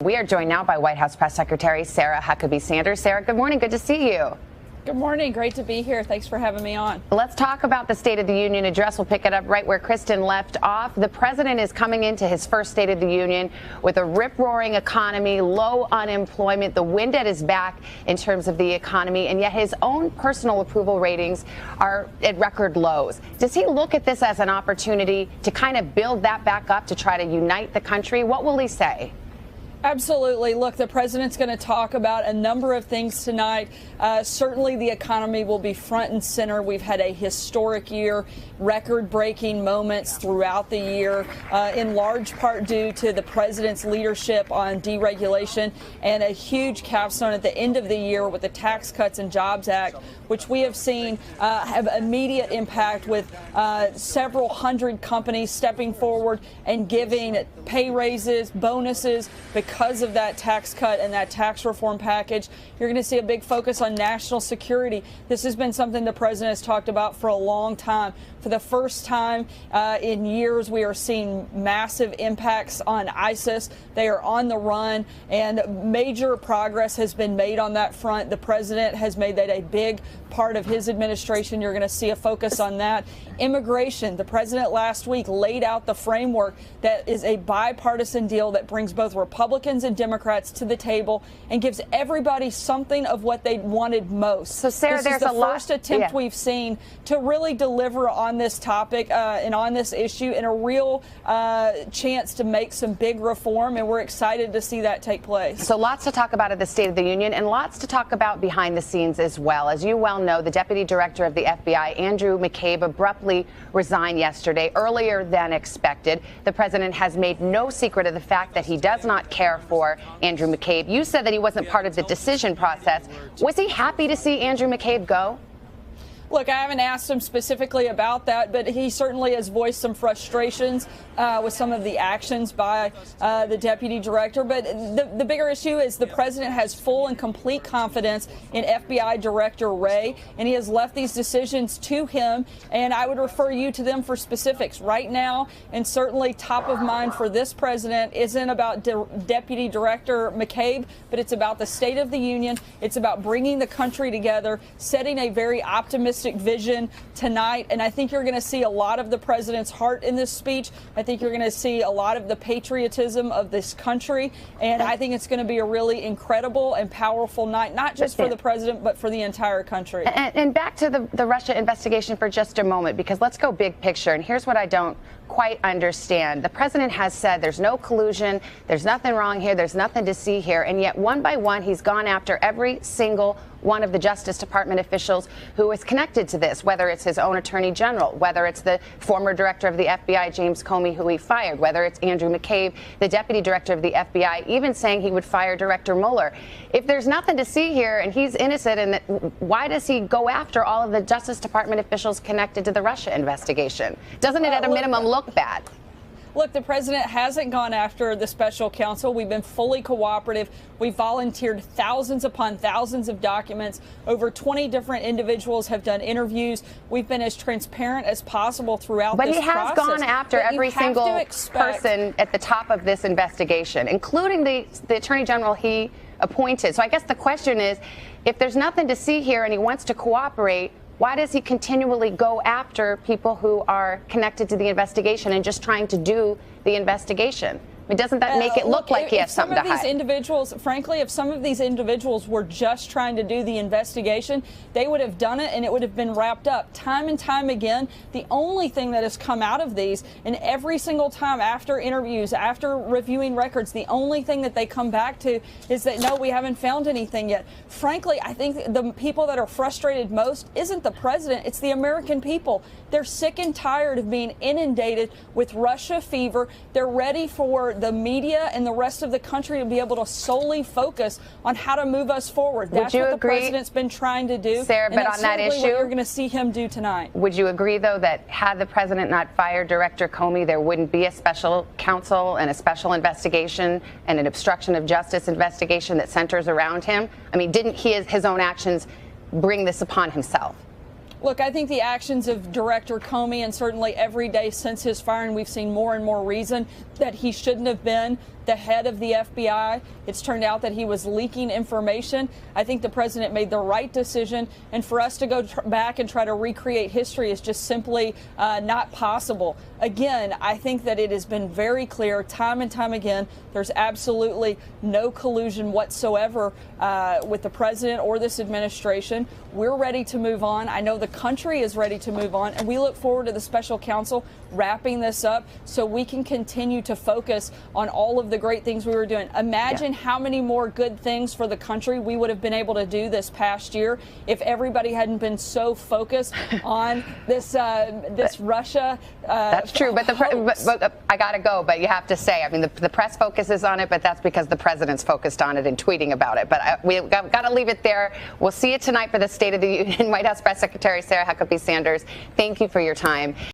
We are joined now by White House Press Secretary Sarah Huckabee Sanders. Sarah, good morning. Good to see you. Good morning. Great to be here. Thanks for having me on. Let's talk about the State of the Union address. We'll pick it up right where Kristen left off. The president is coming into his first State of the Union with a rip-roaring economy, low unemployment, the wind at his back in terms of the economy, and yet his own personal approval ratings are at record lows. Does he look at this as an opportunity to kind of build that back up, to try to unite the country? What will he say? Absolutely. Look, the president's going to talk about a number of things tonight. Certainly the economy will be front and center. We've had a historic year, record-breaking moments throughout the year, in large part due to the president's leadership on deregulation and a huge capstone at the end of the year with the Tax Cuts and Jobs Act, which we have seen have immediate impact with several hundred companies stepping forward and giving pay raises, bonuses, because of that tax cut and that tax reform package. You're going to see a big focus on national security. This has been something the president has talked about for a long time. For the first time in years, we are seeing massive impacts on ISIS. They are on the run, and major progress has been made on that front. The president has made that a big part of his administration. You're going to see a focus on that. Immigration. The president last week laid out the framework that is a bipartisan deal that brings both Republicans and Democrats to the table and gives everybody something of what they wanted most. So, Sarah, this is the first attempt we've seen to really deliver on this topic and on this issue, and a real chance to make some big reform, and we're excited to see that take place. So lots to talk about at the State of the Union, and lots to talk about behind the scenes as well. As you well know, the Deputy Director of the FBI, Andrew McCabe, abruptly resigned yesterday, earlier than expected. The president has made no secret of the fact that he does not care for Andrew McCabe. You said that he wasn't part of the decision process. Was he happy to see Andrew McCabe go? Look, I haven't asked him specifically about that, but he certainly has voiced some frustrations with some of the actions by the deputy director. But the bigger issue is the president has full and complete confidence in FBI Director Wray, and he has left these decisions to him. And I would refer you to them for specifics. Right now, and certainly top of mind for this president, isn't about Deputy Director McCabe, but it's about the State of the Union. It's about bringing the country together, setting a very optimistic vision tonight, and I think you're going to see a lot of the president's heart in this speech. I think you're going to see a lot of the patriotism of this country, and I think it's going to be a really incredible and powerful night, not just for the president, but for the entire country. And back to the Russia investigation for just a moment, because let's go big picture, and here's what I don't quite understand. The president has said there's no collusion, there's nothing wrong here, there's nothing to see here, and yet one by one he's gone after every single one of the Justice Department officials who is connected to this, whether it's his own attorney general, whether it's the former director of the FBI, James Comey, who he fired, whether it's Andrew McCabe, the deputy director of the FBI, even saying he would fire Director Mueller. If there's nothing to see here and he's innocent, and why does he go after all of the Justice Department officials connected to the Russia investigation? Doesn't it at a minimum look bad? Look, the president hasn't gone after the special counsel. We've been fully cooperative. We've volunteered thousands upon thousands of documents. Over 20 different individuals have done interviews. We've been as transparent as possible throughout this process. But he has gone after every single person at the top of this investigation, including the attorney general he appointed. So I guess the question is, if there's nothing to see here and he wants to cooperate, why does he continually go after people who are connected to the investigation and just trying to do the investigation? I mean, doesn't that make it look like he has something to hide? Frankly, if some of these individuals were just trying to do the investigation, they would have done it and it would have been wrapped up. Time and time again, the only thing that has come out of these, and every single time after interviews, after reviewing records, the only thing that they come back to is that, no, we haven't found anything yet. Frankly, I think the people that are frustrated most isn't the president, it's the American people. They're sick and tired of being inundated with Russia fever. They're ready for the media and the rest of the country to be able to solely focus on how to move us forward. That's what the president's been trying to do. Sarah, but on that issue, what you're going to see him do tonight. Would you agree, though, that had the president not fired Director Comey, there wouldn't be a special counsel and a special investigation and an obstruction of justice investigation that centers around him? I mean, didn't his own actions bring this upon himself? Look, I think the actions of Director Comey, and certainly every day since his firing, we've seen more and more reason that he shouldn't have been the head of the FBI. It's turned out that he was leaking information. I think the president made the right decision, and for us to go back and try to recreate history is just simply not possible. Again, I think that it has been very clear time and time again, there's absolutely no collusion whatsoever with the president or this administration. We're ready to move on. I know the country is ready to move on, and we look forward to the special counsel wrapping this up so we can continue to focus on all of the great things we were doing. Imagine how many more good things for the country we would have been able to do this past year if everybody hadn't been so focused on this Russia. That's true, but I got to go. But you have to say, I mean, the press focuses on it, but that's because the president's focused on it and tweeting about it. But we've got to leave it there. We'll see you tonight for the State of the Union. White House Press Secretary Sarah Huckabee Sanders, thank you for your time.